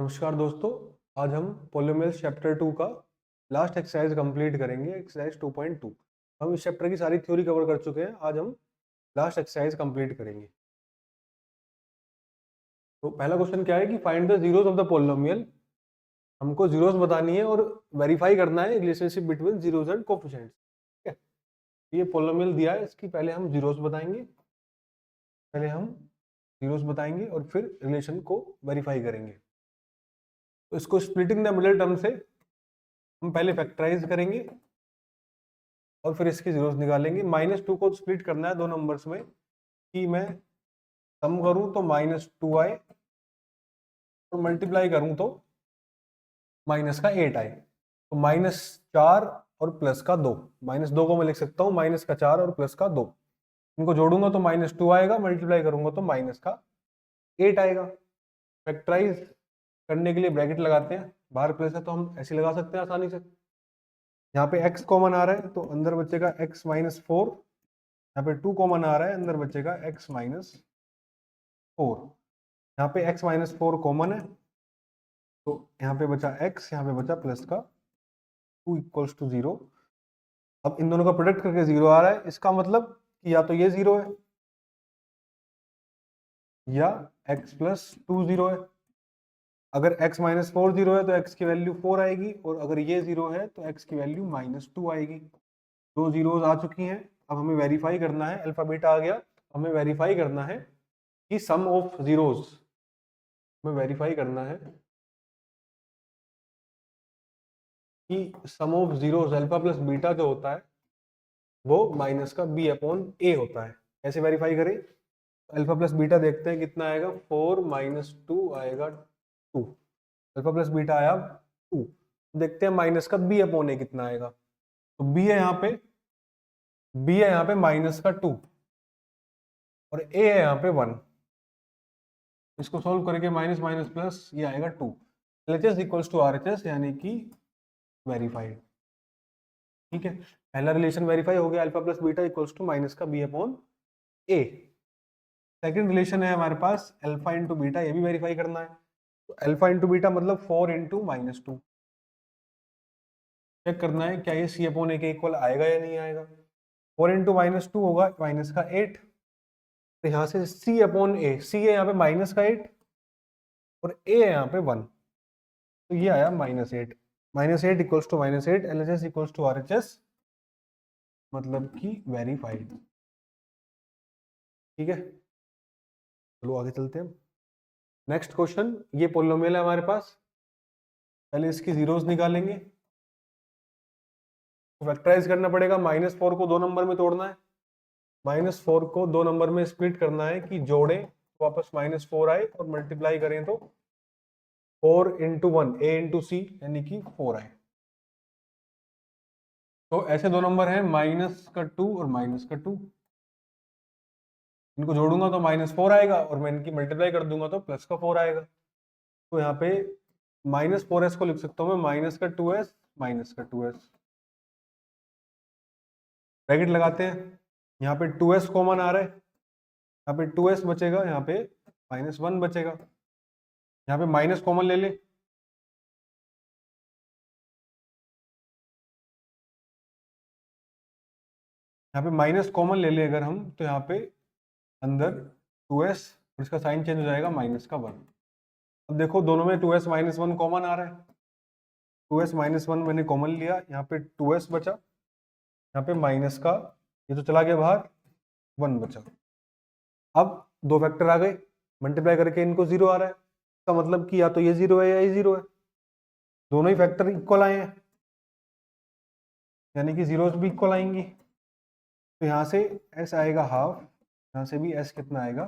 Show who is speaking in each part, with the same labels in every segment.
Speaker 1: नमस्कार दोस्तों। आज हम पॉलीनोमियल्स चैप्टर 2 का लास्ट एक्सरसाइज कंप्लीट करेंगे, एक्सरसाइज 2.2। हम इस चैप्टर की सारी थ्योरी कवर कर चुके हैं। आज हम लास्ट एक्सरसाइज कंप्लीट करेंगे। तो पहला क्वेश्चन क्या है कि find the zeros of the polynomial. हमको जीरोस बतानी है और वेरीफाई करना है relationship between zeros and coefficients. ठीक है, ये पॉलीनोमियल दिया है, इसकी पहले हम जीरोस बताएंगे, और फिर रिलेशन को वेरीफाई करेंगे। तो इसको स्प्लिटिंग द मिडिल टर्म से हम पहले फैक्टराइज करेंगे और फिर इसके जीरोस निकालेंगे। -2 को स्प्लिट करना है दो नंबर्स में, कि मैं सम करूं तो -2 आए और मल्टीप्लाई करूं तो -8 आए। तो -4 और +2, -2 को मैं लिख सकता हूं -4 और +2। इनको जोड़ूंगा तो -2 आएगा, मल्टीप्लाई करूंगा तो -8 आएगा। फैक्टराइज करने के लिए ब्रैकेट लगाते हैं, बाहर प्लस है तो हम ऐसे लगा सकते हैं आसानी से। यहाँ पे x कॉमन आ रहा है तो अंदर बचेगा x -4, यहाँ पे 2 कॉमन आ रहा है, अंदर बचेगा x -4। यहाँ पे x -4 कॉमन है तो यहाँ पे बचा x, यहाँ पे बचा +2 = 0। अब इन दोनों का प्रोडक्ट करके 0 आ रहा है, इसका मतलब कि या तो ये 0 है या x +2 0 है। अगर x -4 0 है तो x की वैल्यू 4 आएगी, और अगर ये 0 है तो x की वैल्यू -2 आएगी। दो जीरोज आ चुकी हैं। अब हमें वेरीफाई करना है, अल्फा बीटा आ गया, हमें वेरीफाई करना है कि सम ऑफ जीरोज, हमें वेरीफाई करना है कि sum of zeros alpha plus beta जो होता है वो -b/a होता है। कैसे वेरीफाई करें? अल्फा प्लस बीटा देखते हैं कितना आएगा। 4 - 2 आएगा 2। अल्फा प्लस बीटा आया 2। देखते हैं -b/a कितना आएगा। तो b है यहाँ पे, -2 और a है यहाँ पे 1। इसको सोल्व करके माइनस माइनस प्लस ये आएगा 2। LHS = RHS, यानी कि वेरीफाइड। ठीक है, पहला रिलेशन वेरीफाई हो गया, alpha plus beta equals to -b/a। Second relation है हमारे पास अल्फा इंटू बीटा, ये भी वेरीफाई करना है। तो अल्फा इंटू बीटा मतलब 4 × -2। चेक करना है क्या ये c/a के इक्वल आएगा या नहीं आएगा। 4 × -2 होगा -8। तो यहाँ से c/a, c है यहाँ पे -8 और a है यहाँ पे 1, तो ये आया -8। -8 = -8, LHS = RHS, मतलब कि वेरीफाइड। ठीक है, चलो आगे चलते हैं। नेक्स्ट क्वेश्चन, ये पॉलिनोमियल है हमारे पास, पहले इसकी जीरोस निकालेंगे। तो फैक्टराइज करना पड़ेगा, -4 को दो नंबर में तोड़ना है, -4 को दो नंबर में स्प्लिट करना है कि जोड़ें तो वापस -4 आए, और मल्टीप्लाई करें तो 4 × 1 a × c, यानी कि 4 आए। तो ऐसे दो नंबर हैं -2 और -2, इनको जोड़ूंगा तो -4 आएगा, और मैं इनकी मल्टीप्लाई कर दूंगा तो +4 आएगा। तो यहाँ पे -4s को लिख सकता हूँ मैं -2s ब्रैकेट लगाते हैं। यहाँ पे 2s कॉमन आ रहा है, यहाँ पे 2s बचेगा, यहाँ पे -1 बचेगा। यहाँ पे माइनस कॉमन ले ले, यहाँ पे माइनस कॉमन ले ले अगर हम, तो यहाँ पे अंदर 2s और इसका साइन चेंज हो जाएगा -1। अब देखो दोनों में 2s -1 कॉमन आ रहा है, 2s -1 मैंने कॉमन लिया, यहाँ पे 2s बचा, यहाँ पे माइनस का ये तो चला गया बाहर, 1 बचा। अब दो फैक्टर आ गए, मल्टीप्लाई करके इनको 0 आ रहा है, इसका मतलब कि या तो ये 0 है या ये 0 है। दोनों ही फैक्टर इक्वल आए हैं, यानी कि जीरोस भी इक्वल आएंगी। तो यहाँ से s आएगा हाफ, यहाँ से भी s कितना आएगा,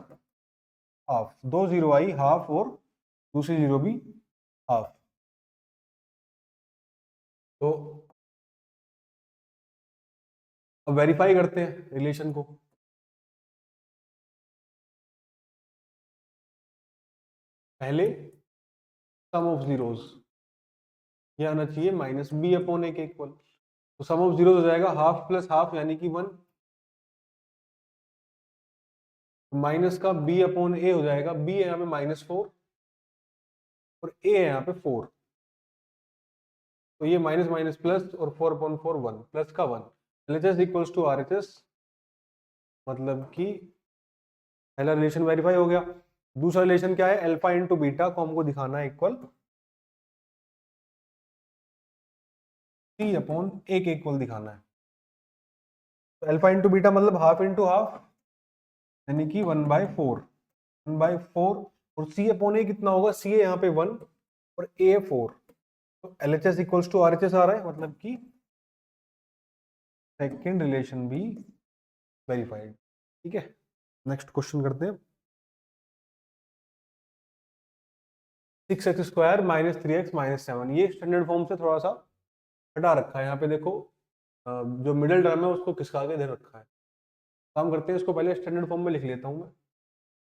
Speaker 1: हाफ। दो जीरो आई हाफ, और दूसरी जीरो भी हाफ। तो अब वेरीफाई करते हैं रिलेशन को। पहले सम ऑफ जीरोस, ये आना चाहिए -b/a के इक्वल। तो सम ऑफ जीरोस हो जाएगा हाफ प्लस हाफ, यानी कि 1, माइनस का b/a हो जाएगा, b है यहाँ पे -4, और ए है यहाँ पे 4, तो ये माइनस माइनस प्लस और 4/4 1 प्लस का 1, LHS इक्वल्स टू RHS, मतलब कि पहला रिलेशन वेरीफाई हो गया। दूसरा रिलेशन क्या है, अल्फा इंटू बीटा को हमको दिखाना है इक्वल C/A के इक्वल दिखाना है। तो अल्फा इंटू बीटा मतलब हाफ इंटू हाफ, यानी कि 1/4, 1/4, और C/A कितना होगा, C यहाँ पे 1 और A 4, तो LHS इक्वल्स टू RHS आ रहा है, मतलब कि सेकेंड रिलेशन भी वेरीफाइड। ठीक है, नेक्स्ट क्वेश्चन करते हैं। 6x² माइनस 3x माइनस 7, ये स्टैंडर्ड फॉर्म से थोड़ा सा हटा रखा है। यहाँ पे देखो जो मिडिल टर्म है उसको किसका आगे दे रखा है। काम करते हैं, इसको पहले स्टैंडर्ड फॉर्म में लिख लेता हूँ मैं,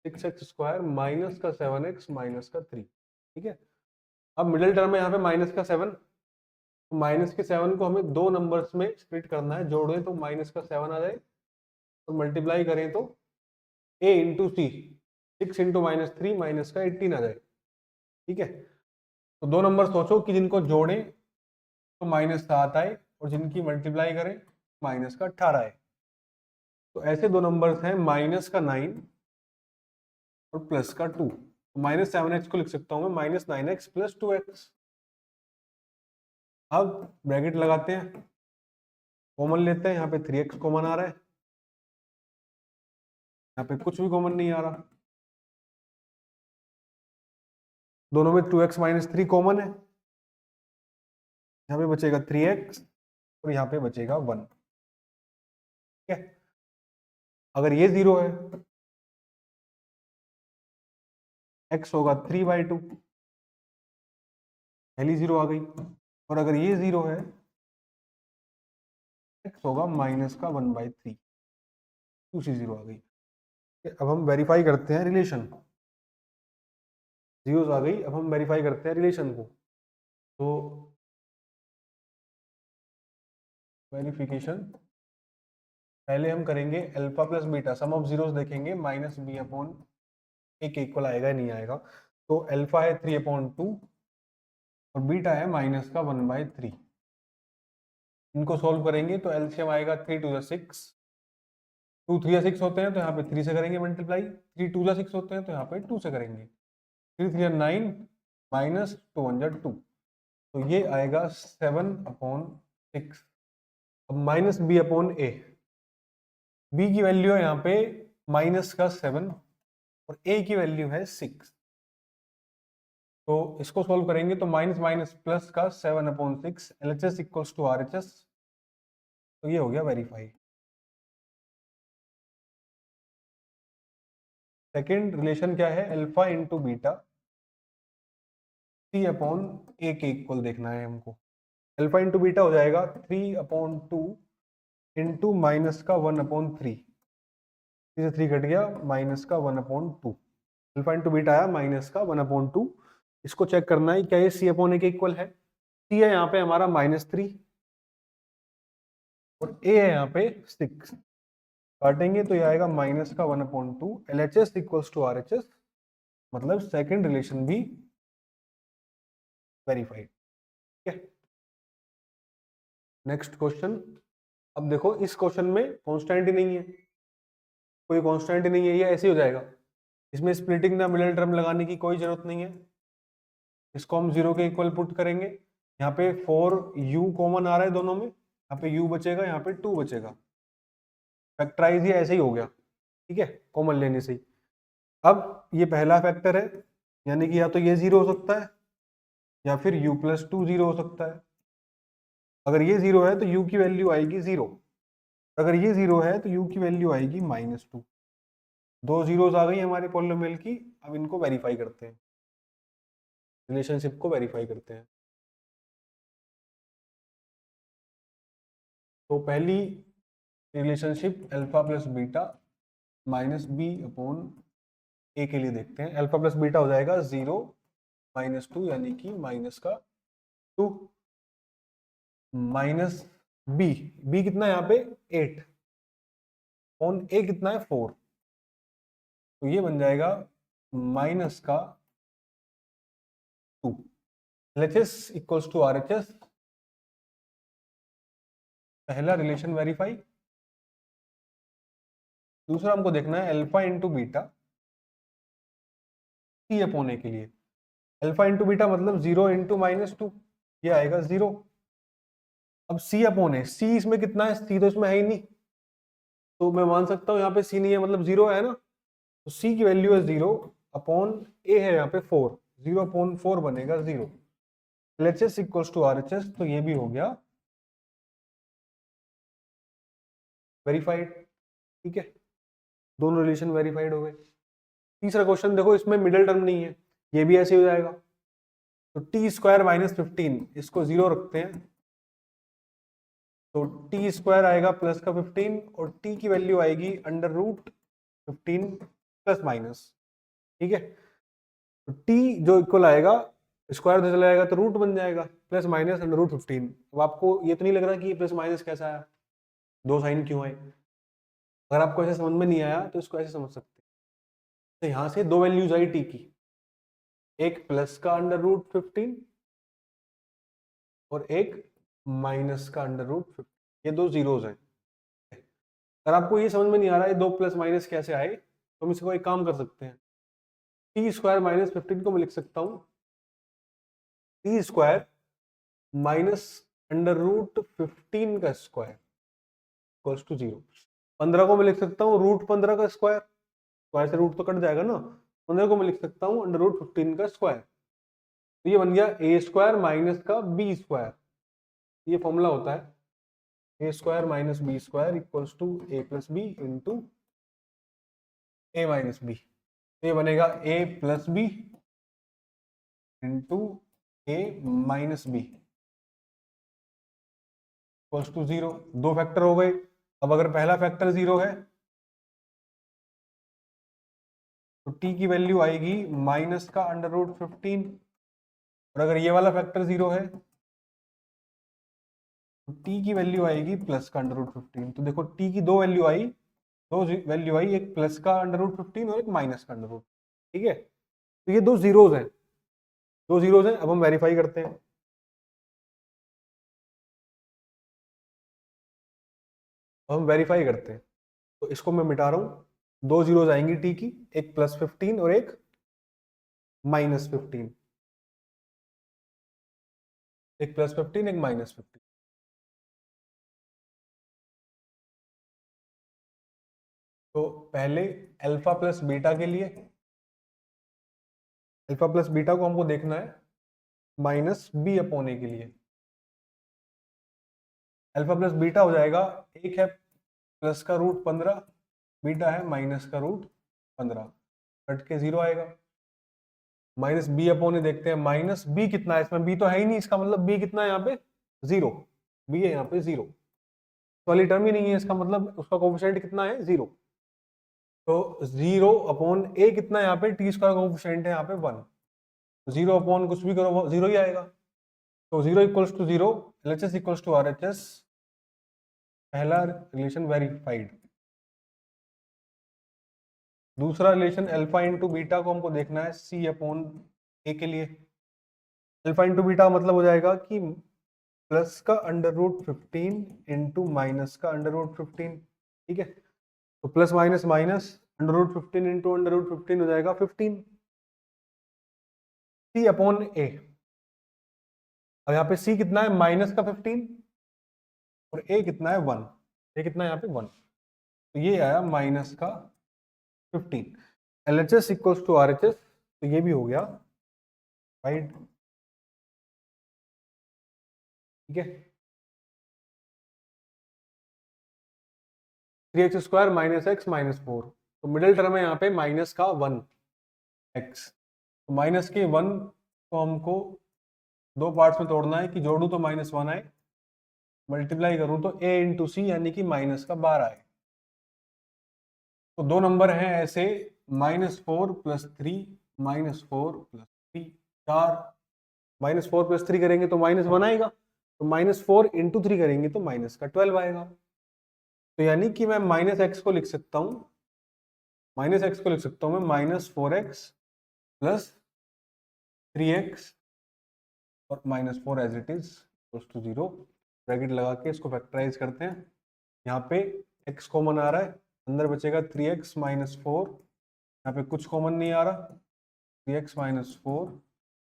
Speaker 1: 6x² माइनस का 7x माइनस का 3। ठीक है, अब मिडिल टर्म है यहाँ पे माइनस का 7, तो माइनस के 7 को हमें दो नंबर्स में स्प्लिट करना है, जोड़े तो माइनस का 7 आ जाए, और मल्टीप्लाई करें तो a into c, 6 into minus 3 minus का 18 आ जाए। ठीक है, तो दो नंबर सोचो कि जिनको जोड़ें तो -7 आए, और जिनकी मल्टीप्लाई करें माइनस का 18 आए। तो ऐसे दो नंबर्स हैं -9 और प्लस का 2, तो -7x को लिख सकता हूं मैं -9x प्लस 2x। अब ब्रैकेट लगाते हैं, कॉमन लेते हैं, यहाँ पे 3x कॉमन आ रहा है, यहाँ पे कुछ भी कॉमन नहीं आ रहा, दोनों में 2x माइनस 3 कॉमन है, यहाँ पे बचेगा 3x और यहाँ पे बचेगा 1। ठीक है, अगर ये 0 है, x होगा 3/2, पहली 0 आ गई, और अगर ये 0 है, x होगा माइनस का 1/3, दूसरी 0 आ गई। अब हम वेरीफाई करते हैं रिलेशन, जीरोस आ गई, अब हम वेरीफाई करते हैं रिलेशन को। तो वेरिफिकेशन पहले हम करेंगे alpha plus beta, sum of zeros देखेंगे, -b/a के इक्वल आएगा नहीं आएगा। तो अल्फा है 3/2 और बीटा है माइनस का 1/3। इनको सोल्व करेंगे तो एलसीएम आएगा 3 2 6, 2 3 6 होते हैं तो यहाँ पे 3 से करेंगे मल्टीप्लाई, 3 2 6 होते हैं तो यहाँ पे 2 से करेंगे, 3 3 9 माइनस 2 1 2, तो ये आएगा 7/6। अब माइनस b/a, b की वैल्यू है यहाँ पे माइनस का 7 और a की वैल्यू है 6, तो इसको सोल्व करेंगे तो माइनस माइनस प्लस का 7/6, LHS इक्वल्स टू RHS, तो ये हो गया वेरीफाई। सेकेंड रिलेशन क्या है, अल्फा इंटू बीटा C/A के इक्वल देखना है हमको। अल्फा इंटू बीटा हो जाएगा 3/2 इंटू माइनस का 1/3, 3 से 3 घट गया, माइनस का 1/2, अल्फा इंटू बीटा आया माइनस का 1/2। इसको चेक करना है क्या ये C/A के इक्वल है। C है यहाँ पे हमारा -3 और A है यहाँ पे 6, काटेंगे तो ये आएगा माइनस का 1/2, LHS इक्वल्स टू RHS, मतलब सेकेंड रिलेशन भी वेरीफाइड। ठीक है, नेक्स्ट क्वेश्चन। अब देखो इस क्वेश्चन में कांस्टेंट ही नहीं है, कोई कांस्टेंट ही नहीं है, ये ऐसे ही हो जाएगा। इसमें स्प्लिटिंग द मिडिल टर्म लगाने की कोई जरूरत नहीं है, इसको हम 0 के इक्वल पुट करेंगे। यहाँ पे 4u कॉमन आ रहा है दोनों में, यहाँ पे u बचेगा, यहाँ पे 2 बचेगा, फैक्टराइज ये ऐसे ही हो गया। ठीक है, कॉमन लेने से ही। अब ये पहला फैक्टर है, यानी कि या तो ये 0 हो सकता है या फिर u+2 0 हो सकता है। अगर ये 0 है तो u की वैल्यू आएगी 0, अगर ये 0 है तो u की वैल्यू आएगी -2। दो जीरोस आ गई हमारे पॉलिनोमियल की। अब इनको वेरीफाई करते हैं, रिलेशनशिप को वेरीफाई करते हैं। तो पहली relationship alpha plus beta -b/a के लिए देखते हैं। अल्फा प्लस बीटा हो जाएगा 0 -2, यानी कि -2 माइनस b कितना है यहाँ पे 8 ऑन a कितना है 4, तो ये बन जाएगा -2। LHS इक्वल्स टू RHS, पहला रिलेशन वेरीफाई। दूसरा हमको देखना है अल्फा इंटू बीटा सी अपॉन ए के लिए। अल्फा इंटू बीटा मतलब 0 इंटू -2, ये आएगा 0। अब सी अपॉन ए, सी इसमें कितना है, सी तो इसमें है ही नहीं, तो मैं मान सकता हूँ यहाँ पे सी नहीं है मतलब 0 है ना, तो सी की वैल्यू है 0 अपॉन ए है यहाँ पे 4, 0 अपॉन 4 बनेगा 0। LHS इक्वल्स टू RHS, तो ये भी हो गया वेरीफाइड। ठीक है, दोनों रिलेशन वेरीफाइड हो गए। तीसरा क्वेश्चन देखो, इसमें मिडिल टर्म नहीं है, ये भी ऐसे हो जाएगा। तो टी स्क्वायर -15 इसको 0 रखते हैं, तो टी स्क्वायर आएगा प्लस का 15 और टी की वैल्यू आएगी √15 प्लस माइनस। ठीक है, तो टी जो इक्वल आएगा, स्क्वायर से चला जाएगा तो रूट बन जाएगा, प्लस माइनस √15। अब आपको ये तो नहीं लग रहा कि प्लस माइनस कैसा आया, दो साइन क्यों आए? अगर आपको ऐसे समझ में नहीं आया तो इसको ऐसे समझ सकते हैं, तो यहाँ से दो वैल्यूज आई टी की, एक प्लस का √15 और एक माइनस का √15, ये दो जीरोज हैं। अगर आपको ये समझ में नहीं आ रहा है दो प्लस माइनस कैसे आए, तो हम इसको एक काम कर सकते हैं, टी स्क्वायर -15 को मैं लिख सकता हूँ टी स्क्वायर माइनस √15 का स्क्वायर इक्वल्स टू 0। 15 को मैं लिख सकता हूँ √15 का स्क्वायर, स्क्वायर से रूट तो कट जाएगा ना, 15 को मैं लिख सकता हूँ √15 का स्क्वायर, तो ये बन गया ए स्क्वायर माइनस का बी स्क्वायर। ये फॉर्मूला होता है a square minus b square equals to a plus b into a minus b. तो ये बनेगा a plus b into a minus b equals to 0। दो फैक्टर हो गए। अब अगर पहला फैक्टर 0 है तो t की वैल्यू आएगी माइनस का √15, और अगर ये वाला फैक्टर 0 है तो t की वैल्यू आएगी प्लस का √15। तो देखो t की दो वैल्यू आई, एक प्लस का √15 और एक माइनस का √15। ठीक है, तो ये दो जीरोज हैं, अब हम वेरीफाई करते हैं। तो इसको मैं मिटा रहा हूँ, दो जीरोज आएंगी t की, एक +15 और एक -15, एक +15 एक -15। तो पहले अल्फा प्लस बीटा के लिए, अल्फा प्लस बीटा को हमको देखना है माइनस बी अपॉन ए के लिए। अल्फा प्लस बीटा हो जाएगा, एक है प्लस का √15, बीटा है माइनस का √15, कट के 0 आएगा। माइनस बी अपॉन ए देखते हैं, माइनस बी कितना है, इसमें बी तो है ही नहीं, इसका मतलब बी कितना है यहाँ पे 0, बी है यहाँ पे 0, वाली टर्म ही नहीं है, इसका मतलब उसका कोफिशिएंट कितना है 0। तो 0 अपॉन ए कितना है यहाँ पे, टी स्क्वायर कोफिशिएंट है यहाँ पे 1, 0 अपॉन कुछ भी करो 0 ही आएगा। तो 0 equals to 0, LHS equals to RHS, पहला रिलेशन वेरीफाइड। दूसरा रिलेशन अल्फा इंटू बीटा को हमको देखना है सी अपॉन ए के लिए। अल्फा इंटू बीटा मतलब हो जाएगा कि प्लस का √15 इंटू माइनस का √15। ठीक है, तो प्लस माइनस माइनस, √15 इंटू √15 हो जाएगा 15, सी अपॉन ए। अब यहाँ पे सी कितना है माइनस का 15 और ए कितना है 1, ए कितना है यहाँ पे 1, तो ये आया माइनस का 15। LHS इक्वल्स टू RHS, तो ये भी हो गया राइट। ठीक है, 3x² - x - 4, तो मिडिल टर्म है यहाँ पे माइनस का 1x, तो माइनस के 1 को हमको दो पार्ट्स में तोड़ना है कि जोड़ू तो -1 आए, मल्टीप्लाई करूं तो a इंटू सी यानी कि माइनस का 12 आए। तो दो नंबर हैं ऐसे, -4 + 3 -4 + 3 4, -4 + 3 करेंगे तो -1 आएगा, तो -4 इंटू 3 करेंगे तो माइनस का 12 आएगा। तो यानी कि मैं -x को लिख सकता हूँ, मैं -4x + 3x और -4 as it is equals to 0। Bracket लगा के इसको फैक्टराइज करते हैं। यहाँ पे x कॉमन आ रहा है, अंदर बचेगा 3x - 4। यहाँ पे कुछ कॉमन नहीं आ रहा, 3x - 4।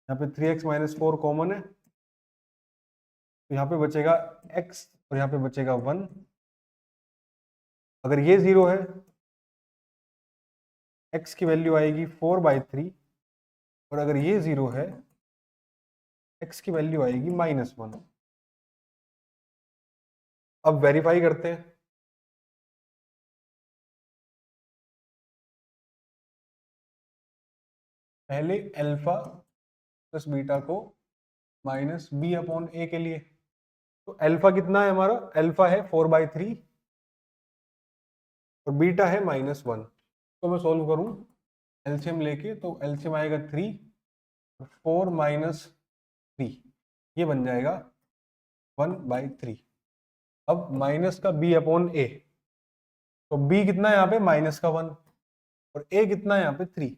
Speaker 1: यहाँ पे 3x - 4 कॉमन है, तो यहाँ पे बचेगा x और यहाँ पे बचेगा 1। अगर ये 0 है, x की वैल्यू आएगी 4/3, और अगर ये 0 है, x की वैल्यू आएगी -1। अब वेरीफाई करते हैं। पहले अल्फा प्लस बीटा को -b/a के लिए, तो अल्फा कितना है हमारा, अल्फा है 4/3 और बीटा है -1। तो मैं सॉल्व करूं एलसीएम लेके, तो एलसीएम आएगा 3 और 4 - 3, ये बन जाएगा 1/3। अब माइनस का b/a, तो b कितना है यहाँ पे, -1, और a कितना है यहाँ पे 3।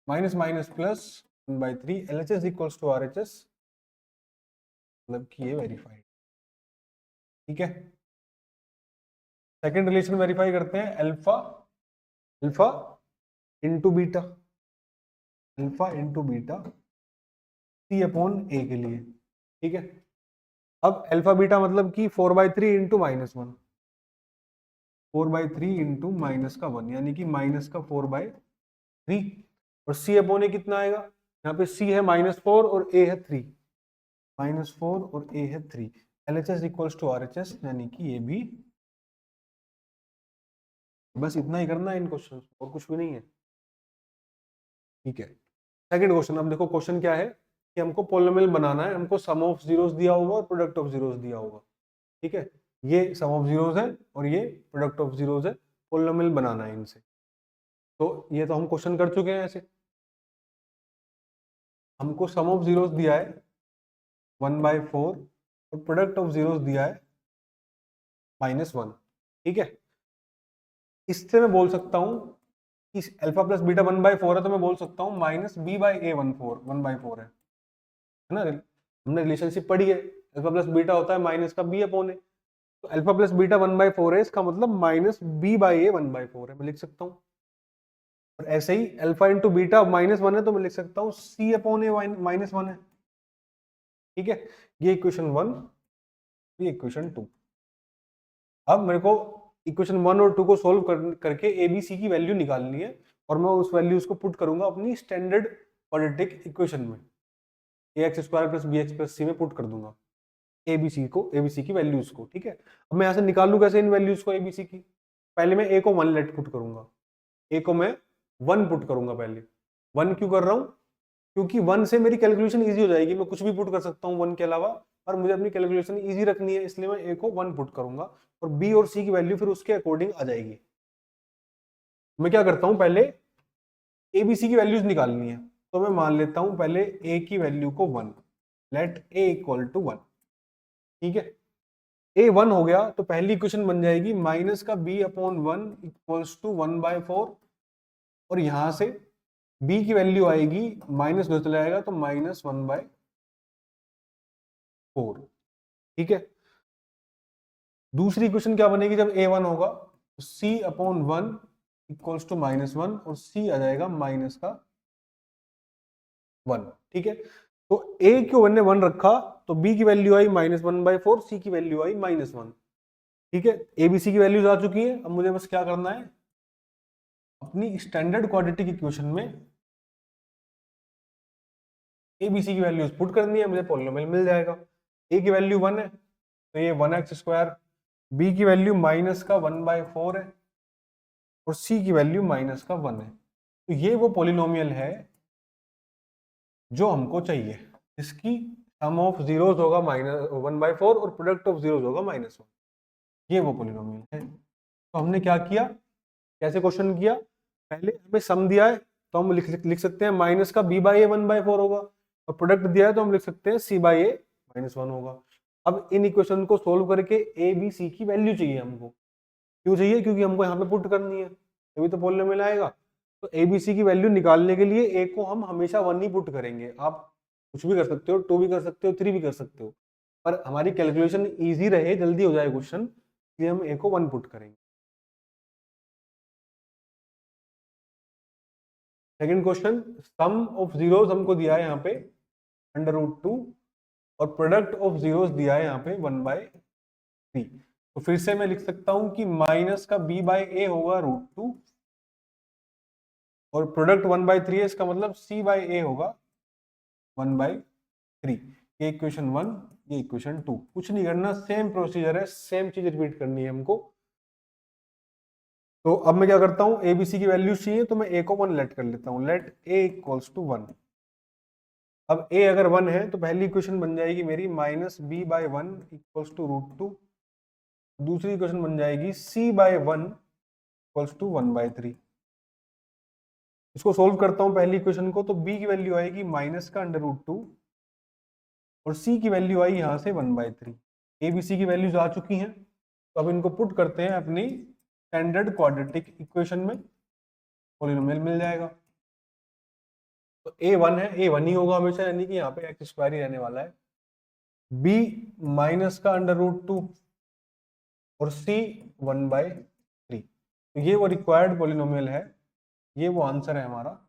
Speaker 1: Minus minus plus 1/3, LHS equals to RHS, मतलब कि ये वेरीफाइड। ठीक है, सेकंड रिलेशन वेरीफाई करते हैं, alpha into beta, alpha into beta c/a के लिए। ठीक है, अब अल्फा बीटा मतलब कि 4/3 इंटू -1, 4/3 इंटू -1, यानी कि -4/3, और c/a कितना आएगा, यहाँ पे c है -4 और a है 3, -4 और a है 3। LHS इक्वल्स टू RHS, यानी कि ये भी। बस इतना ही करना है इन क्वेश्चन, और कुछ भी नहीं है। ठीक है, सेकंड क्वेश्चन। अब देखो क्वेश्चन क्या है कि हमको पोलिनोमियल बनाना है, हमको सम ऑफ जीरोस दिया होगा और प्रोडक्ट ऑफ जीरोस दिया होगा। ठीक है, ये सम ऑफ जीरोस है और ये प्रोडक्ट ऑफ जीरोस है, पोलिनोमियल बनाना है इनसे। तो ये तो हम क्वेश्चन कर चुके हैं ऐसे। हमको सम ऑफ जीरोस दिया है 1/4 और प्रोडक्ट ऑफ जीरोस दिया है -1। ठीक है, इससे मैं बोल सकता हूं कि अल्फा प्लस बीटा 1/4 है, तो मैं बोल सकता हूं -b/a 1/4 है ना। हमने रिलेशनशिप पढ़ी है, अल्फा प्लस बीटा होता है माइनस का b/a, तो अल्फा प्लस बीटा 1/4 है, इसका मतलब -b/a 1/4 है, मैं लिख सकता हूं। और ऐसे ही अल्फा इंटू बीटा -1 है, तो मैं लिख सकता हूँ c/a -1 है। ठीक है, ये इक्वेशन 1, ये इक्वेशन 2। अब मेरे को इक्वेशन 1 और 2 को सोल्व करके एबीसी की वैल्यू निकालनी है, और मैं उस वैल्यूज को पुट करूंगा अपनी स्टैंडर्ड क्वाड्रेटिक इक्वेशन में, ax² + bx + c में पुट कर दूंगा एबीसी की वैल्यूज को। ठीक है, अब मैं यहाँ से निकालू कैसे इन वैल्यूज को एबीसी की। पहले मैं a को 1 लेट पुट करूंगा, a को मैं 1 पुट करूंगा पहले। 1 क्यों कर रहा हूं, क्योंकि 1 से मेरी कैलकुलेशन इजी हो जाएगी, मैं कुछ भी पुट कर सकता हूँ 1 के अलावा, पर मुझे अपनी कैलकुलेशन इजी रखनी है, इसलिए मैं a को 1 पुट करूंगा और b और c की वैल्यू फिर उसके अकॉर्डिंग आ जाएगी। मैं क्या करता हूं, पहले abc की वैल्यूज निकालनी है, तो मैं मान लेता हूं पहले a की वैल्यू को 1, लेट a इक्वल टू 1। ठीक है, a 1 हो गया, तो पहली इक्वेशन बन जाएगी माइनस का b/1 इक्वल्स टू 1/4, और यहां से b की वैल्यू आएगी, माइनस दो चला जाएगा तो -1/4। ठीक है, दूसरी इक्वेशन क्या बनेगी, जब a 1 होगा तो c/1 इक्वल्स टू -1, और c आ जाएगा -1। ठीक है, तो a को 1 ने 1 रखा, तो b की वैल्यू आई -1/4, c की वैल्यू आई -1। ठीक है, abc की वैल्यूज आ चुकी है। अब मुझे बस क्या करना है, अपनी स्टैंडर्ड क्वाड्रेटिक इक्वेशन में abc की वैल्यूज पुट करनी है, मुझे पॉलिनोमियल मिल जाएगा। a की वैल्यू 1 है, तो ये 1x², b की वैल्यू -1/4 है, और c की वैल्यू -1 है। तो ये वो पॉलिनोमियल है जो हमको चाहिए, इसकी सम ऑफ जीरोस होगा -1/4 और प्रोडक्ट ऑफ जीरोस होगा -1। ये वो पॉलिनोमियल है। तो हमने क्या किया, कैसे क्वेश्चन किया, पहले हमें सम दिया है, तो हम लिख सकते हैं माइनस का b/a 1/4 होगा, और प्रोडक्ट दिया है तो हम लिख सकते हैं c/a -1 होगा। अब इन इक्वेशन को सोल्व करके a b c की वैल्यू चाहिए हमको। क्यों चाहिए, क्योंकि हमको यहाँ पे पुट करनी है, तभी तो पॉलिनोमियल आएगा। तो abc की वैल्यू निकालने के लिए a को हम हमेशा 1 ही पुट करेंगे। आप कुछ भी कर सकते हो, 2 भी कर सकते हो, 3 भी कर सकते हो, पर हमारी कैलकुलेशन इजी रहे, जल्दी हो जाए क्वेश्चन, इसलिए हम ए को 1 पुट करेंगे। Second question, sum of zeros हमको दिया है यहाँ पे √2 और प्रोडक्ट ऑफ जीरोस दिया है यहाँ पे 1/3। तो फिर से मैं लिख सकता हूं कि माइनस का b/a होगा √2 और प्रोडक्ट 1/3 है, इसका मतलब c/a होगा 1/3। ये इक्वेशन 1, ये इक्वेशन 2। कुछ नहीं करना, सेम प्रोसीजर है, सेम चीज रिपीट करनी है हमको। तो अब मैं क्या करता हूं, ए बी सी की वैल्यू चाहिए तो मैं ए को 1 लेट कर लेता हूं, लेट ए इक्वल्स टू 1। अब ए अगर 1 है तो पहली इक्वेशन बन जाएगी मेरी -b/1 इक्वल्स टू √2। दूसरी इक्वेशन बन जाएगी c/1 इक्वल्स टू 1/3। इसको सोल्व करता हूं पहली इक्वेशन को, तो b की वैल्यू आएगी माइनस का √2 और c की वैल्यू आई यहां से 1/3। ए बी सी की वैल्यूज आ चुकी हैं, तो अब इनको पुट करते हैं अपनी स्टैंडर्ड क्वाड्रेटिक इक्वेशन में, पॉलिनोमियल मिल जाएगा। तो ए 1 है, ए 1 ही होगा हमेशा, यानी कि यहाँ पे x² ही रहने वाला है। b माइनस का √2 और c 1/3। तो ये वो रिक्वायर्ड पॉलिनोमियल है, ये वो आंसर है हमारा,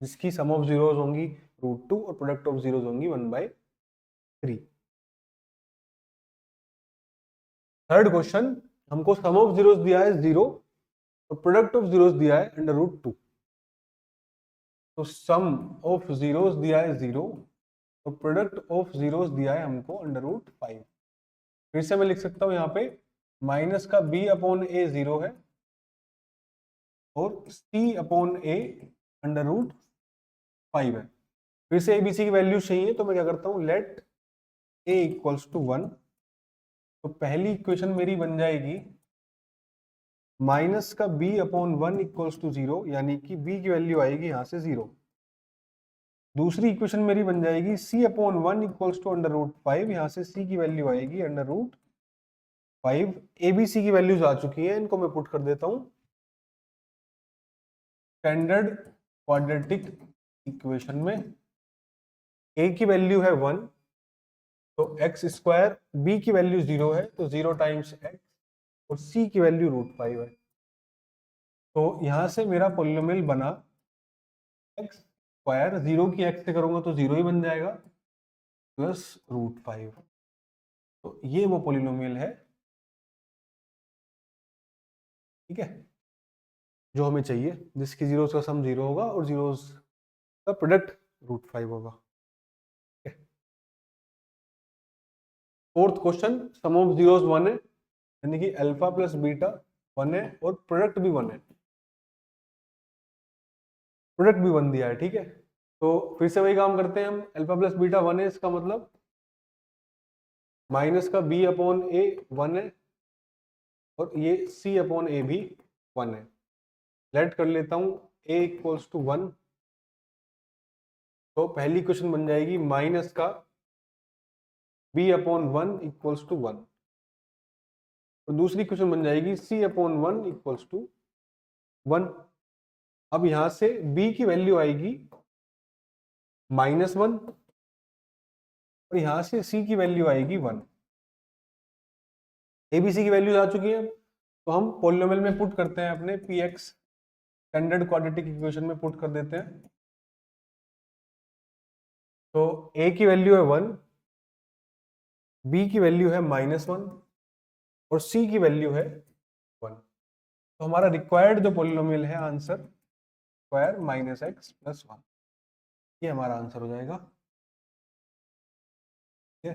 Speaker 1: जिसकी सम ऑफ जीरोस होंगी √2 और प्रोडक्ट ऑफ जीरोस होंगी 1/3। थर्ड क्वेश्चन, हमको सम ऑफ जीरोस दिया है 0 और प्रोडक्ट ऑफ जीरोस दिया है √2। तो सम ऑफ जीरोस दिया है 0 और प्रोडक्ट ऑफ जीरोस दिया है हमको √5। फिर से मैं लिख सकता हूं यहाँ पे माइनस का b/a 0 है और c/a √5 है। फिर से abc की वैल्यू चाहिए, तो मैं क्या करता हूँ, लेट a इक्वल्स टू 1। तो पहली इक्वेशन मेरी बन जाएगी माइनस का b/1 इक्वल्स टू 0, यानी कि b की वैल्यू आएगी यहाँ से 0। दूसरी इक्वेशन मेरी बन जाएगी c/1 इक्वल्स टू √5, यहाँ से c की वैल्यू आएगी √5। abc की वैल्यूज आ चुकी हैं, इनको मैं पुट कर देता हूँ स्टैंडर्ड क्वाड्रेटिक इक्वेशन में। a की वैल्यू है 1, तो x², b की वैल्यू 0 है तो 0 टाइम्स x और c की वैल्यू √5 है। तो यहां से मेरा पॉलिनोमियल बना x², 0 की x से करूंगा तो 0 ही बन जाएगा, प्लस √5। तो ये वो पॉलिनोमियल है, ठीक है, जो हमें चाहिए, जिसकी जीरोस का सम 0 होगा और जीरोस का प्रोडक्ट √5 होगा। Fourth question, sum of zeros 1 है, यानी कि अल्फा प्लस बीटा 1 है और प्रोडक्ट भी 1 है, प्रोडक्ट भी 1 दिया है, ठीक है। तो फिर से वही काम करते हैं हम, अल्फा प्लस बीटा 1 है, इसका मतलब माइनस का b/a 1 है और ये c/a भी 1 है। लेट कर लेता हूं a इक्वल्स टू 1। तो पहली क्वेश्चन बन जाएगी माइनस का b/1 इक्वल्स टू 1 और दूसरी क्वेश्चन बन जाएगी c/1 इक्वल्स टू 1। अब यहां से b की वैल्यू आएगी -1 और यहां से c की वैल्यू आएगी 1। abc की वैल्यू आ चुकी है, तो हम पॉलिनोमियल में पुट करते हैं अपने px, स्टैंडर्ड क्वाड्रेटिक इक्वेशन में पुट कर देते हैं। तो a की वैल्यू है 1, b की वैल्यू है -1 और c की वैल्यू है 1। तो हमारा रिक्वायर्ड जो पॉलिनोमियल है आंसर स्क्वायर -x + 1, ये हमारा आंसर हो जाएगा, ठीक है।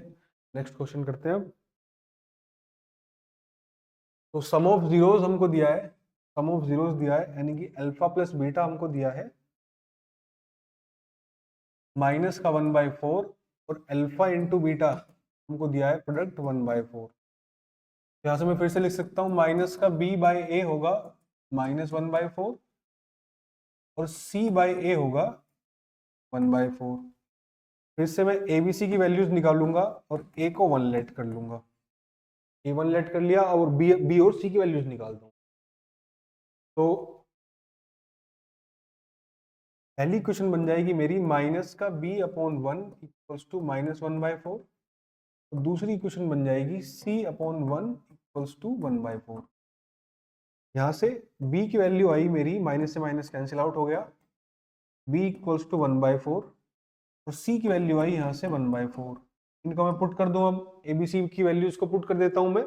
Speaker 1: नेक्स्ट क्वेश्चन करते हैं अब। तो सम ऑफ जीरोस हमको दिया है, सम ऑफ जीरोस दिया है, यानी कि अल्फा प्लस बीटा हमको दिया है माइनस का 1/4 और अल्फा इंटू बीटा हमको दिया है प्रोडक्ट 1/4। यहां से मैं फिर से लिख सकता हूँ माइनस का b/a होगा -1/4 और c/a होगा 1/4। फिर से मैं abc की वैल्यूज निकालूंगा और a को 1 लेट कर लूंगा, a 1 लेट कर लिया और b और c की वैल्यूज निकाल दूंगा। तो पहली इक्वेशन बन जाएगी मेरी माइनस का b अपॉन 1 इक्वल्स टू -1/4। तो दूसरी इक्वेशन बन जाएगी c अपॉन 1 इक्वल्स टू 1/4। यहाँ से b की वैल्यू आई मेरी, माइनस से माइनस कैंसिल आउट हो गया, b इक्वल्स टू 1/4 और c की वैल्यू आई यहाँ से 1/4। इनको मैं पुट कर दूं, अब abc की वैल्यूज को पुट कर देता हूं मैं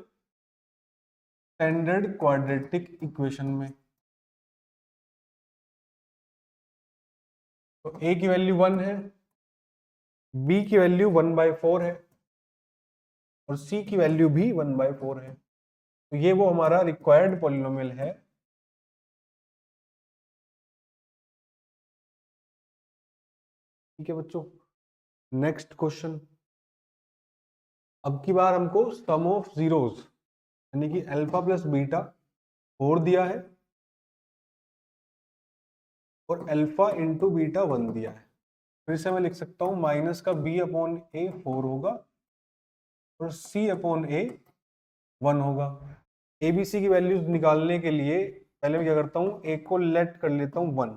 Speaker 1: स्टैंडर्ड क्वाड्रेटिक इक्वेशन में। तो a की वैल्यू 1 है, b की वैल्यू 1/4 है और c की वैल्यू भी 1/4 है। तो ये वो हमारा रिक्वायर्ड पॉलिनोमियल है। ठीक है बच्चों, नेक्स्ट क्वेश्चन। अब की बार हमको सम ऑफ जीरोस यानी कि अल्फा प्लस बीटा 4 दिया है और अल्फा इंटू बीटा 1 दिया है। फिर से मैं लिख सकता हूं माइनस का b अपॉन a 4 होगा और c अपॉन a 1 होगा। abc की वैल्यूज निकालने के लिए पहले मैं क्या करता हूं, a को लेट कर लेता हूं 1।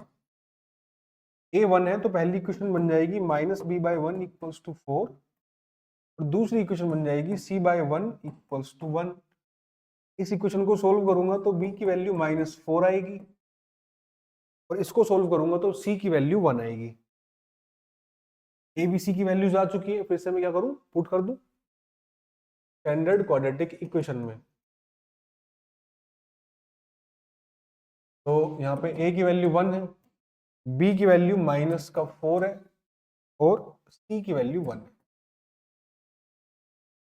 Speaker 1: a 1 है तो पहली इक्वेशन बन जाएगी minus b by 1 equals to 4 और दूसरी इक्वेशन बन जाएगी c बाई 1 इक्वल्स टू 1। इस इक्वेशन को सोल्व करूंगा तो b की वैल्यू -4 आएगी और इसको सोल्व करूंगा तो c की वैल्यू 1 आएगी। abc की वैल्यूज आ चुकी है, फिर से मैं क्या करूं, पुट कर दूं स्टैंडर्ड क्वाड्रेटिक इक्वेशन में। तो यहाँ पे a की वैल्यू 1 है, b की वैल्यू -4 है और c की वैल्यू 1 है।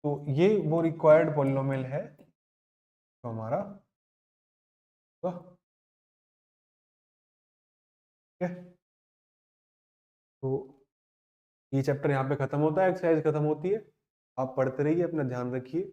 Speaker 1: तो ये वो रिक्वायर्ड पॉलिनोमियल है तो हमारा ठीक है। तो ये चैप्टर यहाँ पे खत्म होता है, एक्सरसाइज खत्म होती है। आप पढ़ते रहिए, अपना ध्यान रखिए।